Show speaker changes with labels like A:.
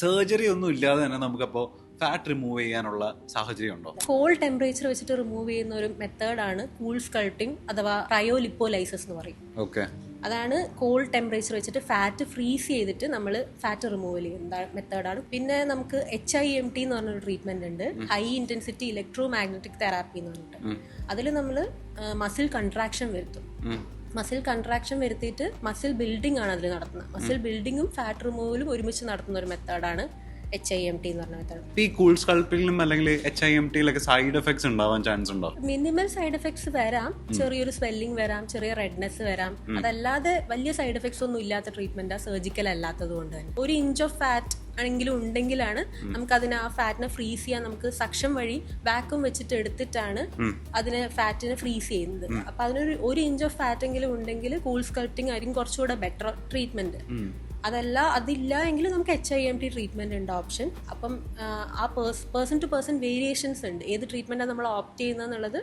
A: Surgery ഒന്നും ഇല്ലാതെ തന്നെ നമുക്കപ്പോ ഫാറ്റ് റിമൂവ് ചെയ്യാനുള്ള സാഹചര്യം ഉണ്ടോ?
B: കോൾഡ് ടെമ്പറേച്ചർ വെച്ചിട്ട് റിമൂവ് ചെയ്യുന്ന ഒരു മെത്തേഡാണ് കൂൾ സ്കൾപ്റ്റിംഗ് അഥവാ ക്രയോലിപ്പോലൈസിസ് എന്ന് പറയും.
A: ഓക്കെ,
B: അതാണ് കോൾഡ് ടെമ്പറേച്ചർ വെച്ചിട്ട് ഫാറ്റ് ഫ്രീസ് ചെയ്തിട്ട് നമ്മൾ ഫാറ്റ് റിമൂവൽ ചെയ്യുന്ന മെത്തേഡാണ്. പിന്നെ നമുക്ക് HIMT എന്ന് പറഞ്ഞൊരു ട്രീറ്റ്മെന്റ് ഉണ്ട്, high intensity electro magnetic therapy എന്ന് പറഞ്ഞിട്ട്. അതിൽ നമ്മൾ മസിൽ കൺട്രാക്ഷൻ വരുത്തും. മസിൽ കൺട്രാക്ഷൻ വരുത്തിയിട്ട് മസിൽ ബിൽഡിംഗ് ആണ് അതിൽ നടത്തുന്നത്. മസിൽ ബിൽഡിങ്ങും ഫാറ്റ് റിമൂവലും ഒരുമിച്ച് നടത്തുന്ന ഒരു മെത്തേഡാണ് HIMT എന്ന് പറഞ്ഞ മെത്തേഡ്.
A: ഈ കൂൾ സ്കൾപ്പിലും അല്ലെങ്കിൽ HIMTയിലൊക്കെ സൈഡ് എഫക്ട്സ് ഉണ്ടാവാൻ ചാൻസ് ഉണ്ടോ?
B: മിനിമൽ സൈഡ് എഫക്ട്സ് വരാം, ചെറിയൊരു സ്വെല്ലിംഗ് വരാം, ചെറിയ റെഡ്നെസ് വരാം. അതല്ലാതെ വലിയ സൈഡ് എഫക്ട്സ് ഒന്നും ഇല്ലാത്ത ട്രീറ്റ്മെന്റ്, സർജിക്കൽ അല്ലാത്തത് കൊണ്ട് തന്നെ. 1 ഇഞ്ച് ഓഫ് ഫാറ്റ് ആണെങ്കിലും ഉണ്ടെങ്കിലാണ് നമുക്ക് അതിനെ ആ ഫാറ്റിനെ ഫ്രീസ് ചെയ്യാൻ നമുക്ക് സക്ഷൻ വഴി വാക്യൂം വെച്ചിട്ട് എടുത്തിട്ടാണ് അതിനെ ഫാറ്റിനെ ഫ്രീസ് ചെയ്യുന്നത്. അപ്പൊ അതിനൊരു 1 ഇഞ്ച് ഓഫ് ഫാറ്റ് എങ്കിലും ഉണ്ടെങ്കിൽ കൂൾ സ്കൾപ്റ്റിംഗ് ആയിരിക്കും കുറച്ചുകൂടെ ബെറ്റർ ട്രീറ്റ്മെന്റ്. അതില്ല എങ്കിൽ നമുക്ക് HIMT ട്രീറ്റ്മെന്റ് ഉണ്ട് ഓപ്ഷൻ. അപ്പം ആ പേഴ്സൺ ടു പേഴ്സൺ വേരിയേഷൻസ് ഉണ്ട്, ഏത് ട്രീറ്റ്മെന്റാണ് നമ്മൾ ഓപ്റ്റ് ചെയ്യുന്നത് എന്നുള്ളത്